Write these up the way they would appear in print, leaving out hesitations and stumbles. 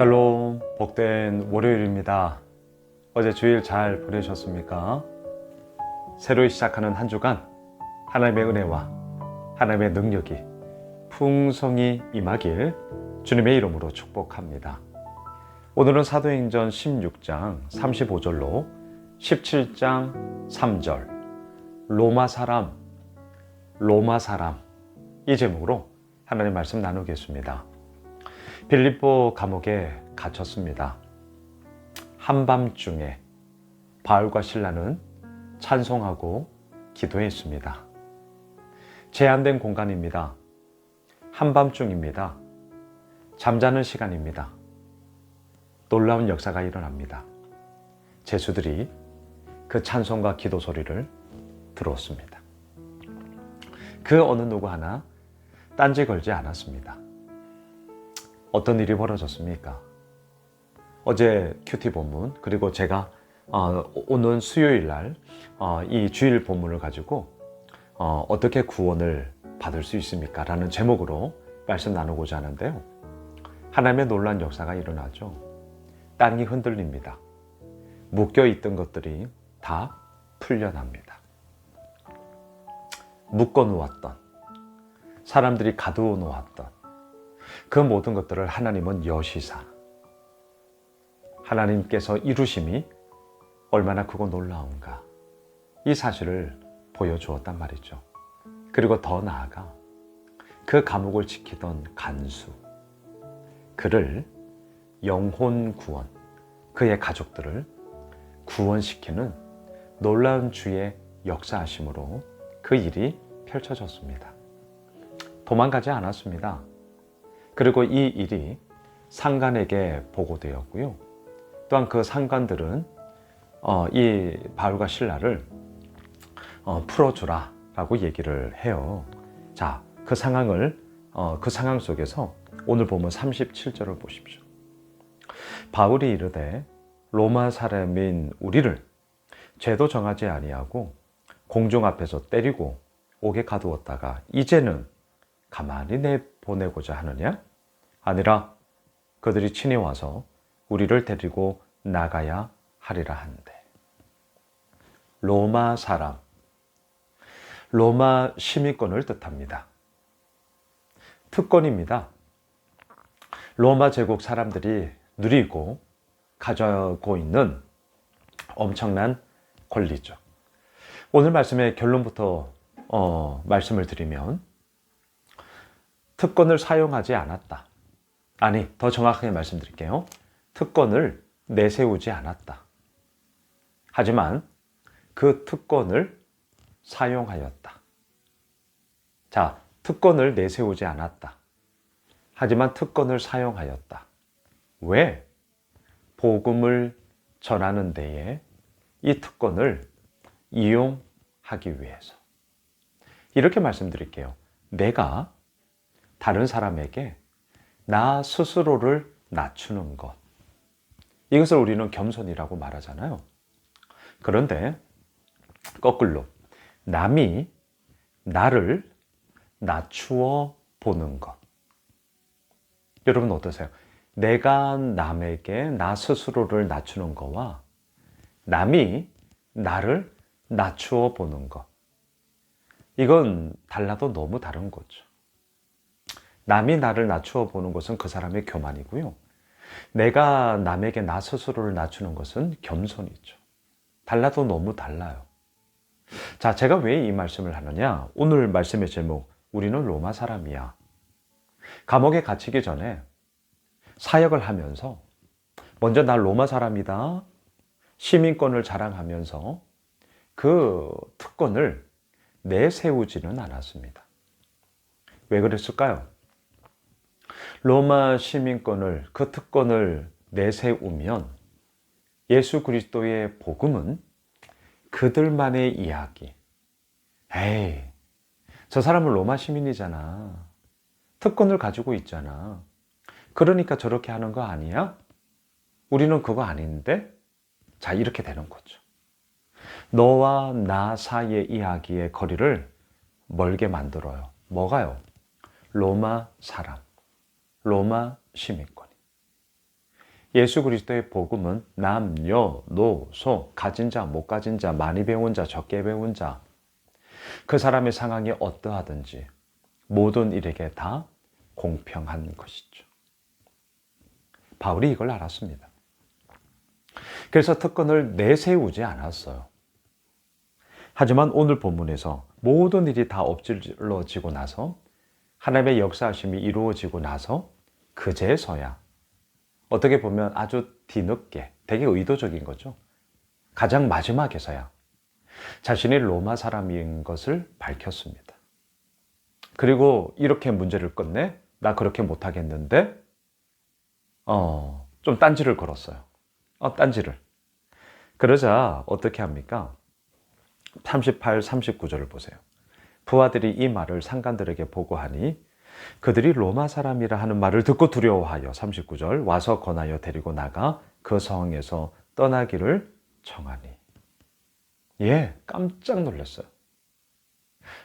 샬롬, 복된 월요일입니다. 어제 주일 잘 보내셨습니까? 새로 시작하는 한 주간 하나님의 은혜와 하나님의 능력이 풍성히 임하길 주님의 이름으로 축복합니다. 오늘은 사도행전 16장 35절로 17장 3절 로마 사람 이 제목으로 하나님 말씀 나누겠습니다. 빌립보 감옥에 갇혔습니다. 한밤중에 바울과 실라는 찬송하고 기도했습니다. 제한된 공간입니다. 한밤중입니다. 잠자는 시간입니다. 놀라운 역사가 일어납니다. 제수들이 그 찬송과 기도 소리를 들었습니다. 그 어느 누구 하나 딴지 걸지 않았습니다. 어떤 일이 벌어졌습니까? 어제 큐티 본문, 그리고 제가 오는 수요일 날 이 주일 본문을 가지고 어떻게 구원을 받을 수 있습니까? 라는 제목으로 말씀 나누고자 하는데요. 하나님의 놀라운 역사가 일어나죠. 땅이 흔들립니다. 묶여있던 것들이 다 풀려납니다. 묶어놓았던, 사람들이 가두어 놓았던 그 모든 것들을 하나님은 여시사, 하나님께서 이루심이 얼마나 크고 놀라운가, 이 사실을 보여주었단 말이죠. 그리고 더 나아가 그 감옥을 지키던 간수, 그를 영혼 구원, 그의 가족들을 구원시키는 놀라운 주의 역사하심으로 그 일이 펼쳐졌습니다. 도망가지 않았습니다. 그리고 이 일이 상관에게 보고되었고요. 또한 그 상관들은 이 바울과 실라를 풀어주라 라고 얘기를 해요. 자, 그 상황 속에서 오늘 보면 37절을 보십시오. 바울이 이르되 로마 사람인 우리를 죄도 정하지 아니하고 공중 앞에서 때리고 옥에 가두었다가 이제는 가만히 내보내고자 하느냐? 아니라 그들이 친히 와서 우리를 데리고 나가야 하리라 하는데. 로마 사람, 로마 시민권을 뜻합니다. 특권입니다. 로마 제국 사람들이 누리고 가지고 있는 엄청난 권리죠. 오늘 말씀의 결론부터 말씀을 드리면, 특권을 사용하지 않았다. 아니, 더 정확하게 말씀드릴게요. 특권을 내세우지 않았다. 하지만 그 특권을 사용하였다. 자, 특권을 내세우지 않았다. 하지만 특권을 사용하였다. 왜? 복음을 전하는 데에 이 특권을 이용하기 위해서. 이렇게 말씀드릴게요. 내가 다른 사람에게 나 스스로를 낮추는 것, 이것을 우리는 겸손이라고 말하잖아요. 그런데 거꾸로 남이 나를 낮추어 보는 것, 여러분 어떠세요? 내가 남에게 나 스스로를 낮추는 것과 남이 나를 낮추어 보는 것, 이건 달라도 너무 다른 거죠. 남이 나를 낮추어 보는 것은 그 사람의 교만이고요. 내가 남에게 나 스스로를 낮추는 것은 겸손이죠. 달라도 너무 달라요. 자, 제가 왜 이 말씀을 하느냐? 오늘 말씀의 제목, 우리는 로마 사람이야. 감옥에 갇히기 전에 사역을 하면서 먼저 나 로마 사람이다, 시민권을 자랑하면서 그 특권을 내세우지는 않았습니다. 왜 그랬을까요? 로마 시민권을, 그 특권을 내세우면 예수 그리스도의 복음은 그들만의 이야기. 에이, 저 사람은 로마 시민이잖아. 특권을 가지고 있잖아. 그러니까 저렇게 하는 거 아니야? 우리는 그거 아닌데? 자, 이렇게 되는 거죠. 너와 나 사이의 이야기의 거리를 멀게 만들어요. 뭐가요? 로마 사람, 로마 시민권이. 예수 그리스도의 복음은 남녀, 노, 소, 가진 자, 못 가진 자, 많이 배운 자, 적게 배운 자, 그 사람의 상황이 어떠하든지 모든 일에게 다 공평한 것이죠. 바울이 이걸 알았습니다. 그래서 특권을 내세우지 않았어요. 하지만 오늘 본문에서 모든 일이 다 엎질러지고 나서 하나님의 역사하심이 이루어지고 나서 그제서야 어떻게 보면 아주 뒤늦게, 되게 의도적인 거죠. 가장 마지막에서야 자신이 로마 사람인 것을 밝혔습니다. 그리고 이렇게 문제를 끝내 나 그렇게 못하겠는데 좀 딴지를 걸었어요. 딴지를. 그러자 어떻게 합니까? 38, 39절을 보세요. 부하들이 이 말을 상관들에게 보고하니 그들이 로마 사람이라 하는 말을 듣고 두려워하여 39절 와서 권하여 데리고 나가 그 성에서 떠나기를 청하니. 깜짝 놀랐어요.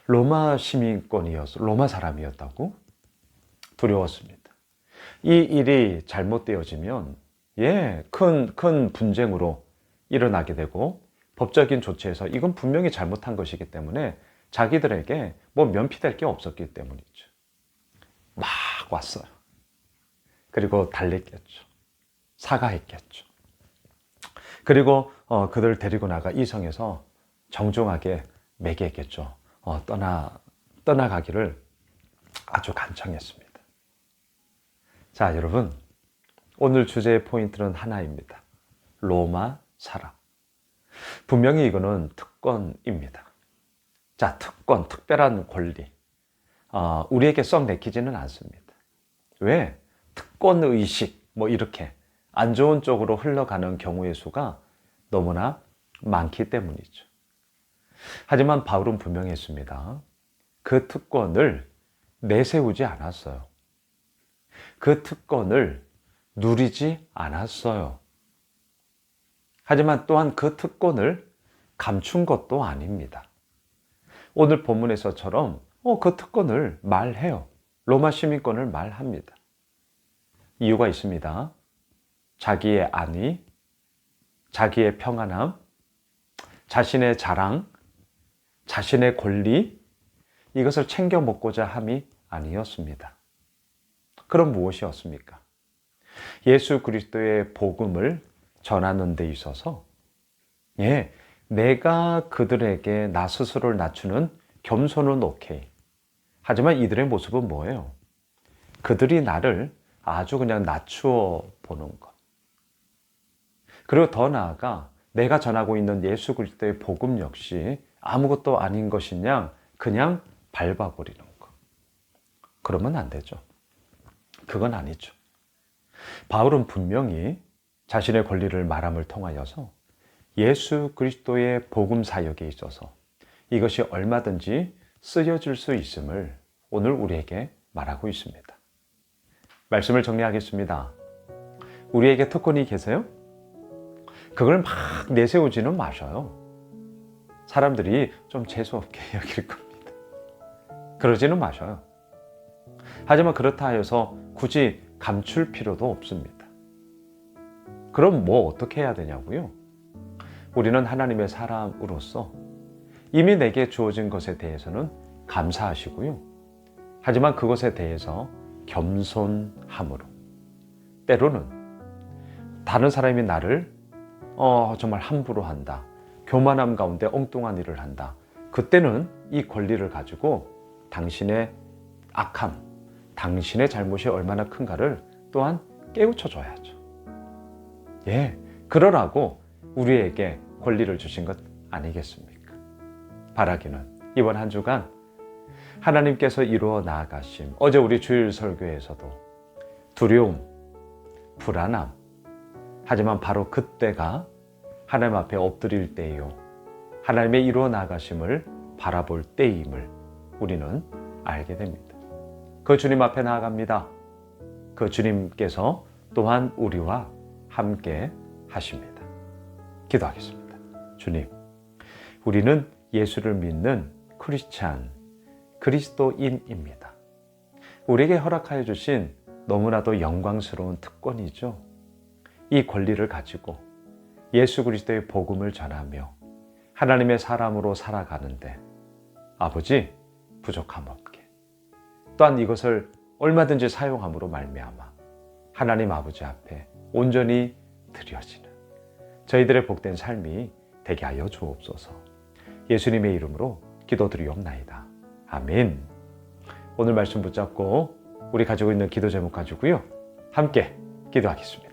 로마 시민권이어서 로마 사람이었다고? 두려웠습니다. 이 일이 잘못되어지면 큰 분쟁으로 일어나게 되고 법적인 조치에서 이건 분명히 잘못한 것이기 때문에 자기들에게 면피될 게 없었기 때문이죠. 막 왔어요. 그리고 달랬겠죠. 사과했겠죠. 그리고 그들을 데리고 나가 이 성에서 정중하게 매기했겠죠. 떠나가기를 아주 간청했습니다. 자, 여러분, 오늘 주제의 포인트는 하나입니다. 로마 사람. 분명히 이거는 특권입니다. 자, 특권, 특별한 권리. 우리에게 썩 내키지는 않습니다. 왜? 특권의식, 이렇게 안 좋은 쪽으로 흘러가는 경우의 수가 너무나 많기 때문이죠. 하지만 바울은 분명히 했습니다. 그 특권을 내세우지 않았어요. 그 특권을 누리지 않았어요. 하지만 또한 그 특권을 감춘 것도 아닙니다. 오늘 본문에서처럼 그 특권을 말해요. 로마 시민권을 말합니다. 이유가 있습니다. 자기의 안위, 자기의 평안함, 자신의 자랑, 자신의 권리, 이것을 챙겨 먹고자 함이 아니었습니다. 그럼 무엇이었습니까? 예수 그리스도의 복음을 전하는 데 있어서 내가 그들에게 나 스스로를 낮추는 겸손은 오케이. 하지만 이들의 모습은 뭐예요? 그들이 나를 아주 그냥 낮추어 보는 것. 그리고 더 나아가 내가 전하고 있는 예수 그리스도의 복음 역시 아무것도 아닌 것이냐 그냥 밟아버리는 것. 그러면 안 되죠. 그건 아니죠. 바울은 분명히 자신의 권리를 말함을 통하여서 예수 그리스도의 복음 사역에 있어서 이것이 얼마든지 쓰여질 수 있음을 오늘 우리에게 말하고 있습니다. 말씀을 정리하겠습니다. 우리에게 특권이 계세요? 그걸 막 내세우지는 마셔요. 사람들이 좀 재수없게 여길 겁니다. 그러지는 마셔요. 하지만 그렇다 해서 굳이 감출 필요도 없습니다. 그럼 어떻게 해야 되냐고요? 우리는 하나님의 사람으로서 이미 내게 주어진 것에 대해서는 감사하시고요. 하지만 그것에 대해서 겸손함으로, 때로는 다른 사람이 나를 정말 함부로 한다, 교만함 가운데 엉뚱한 일을 한다, 그때는 이 권리를 가지고 당신의 악함, 당신의 잘못이 얼마나 큰가를 또한 깨우쳐 줘야죠. 그러라고 우리에게 권리를 주신 것 아니겠습니까? 바라기는 이번 한 주간 하나님께서 이루어 나아가심, 어제 우리 주일 설교에서도 두려움, 불안함, 하지만 바로 그때가 하나님 앞에 엎드릴 때요, 하나님의 이루어 나아가심을 바라볼 때임을 우리는 알게 됩니다. 그 주님 앞에 나아갑니다. 그 주님께서 또한 우리와 함께 하십니다. 기도하겠습니다. 주님, 우리는 예수를 믿는 크리스찬, 그리스도인입니다. 우리에게 허락하여 주신 너무나도 영광스러운 특권이죠. 이 권리를 가지고 예수 그리스도의 복음을 전하며 하나님의 사람으로 살아가는데 아버지 부족함 없게, 또한 이것을 얼마든지 사용함으로 말미암아 하나님 아버지 앞에 온전히 드려지는 저희들의 복된 삶이 되게 하여 주옵소서. 예수님의 이름으로 기도드리옵나이다. 아멘. 오늘 말씀 붙잡고 우리 가지고 있는 기도 제목 가지고요, 함께 기도하겠습니다.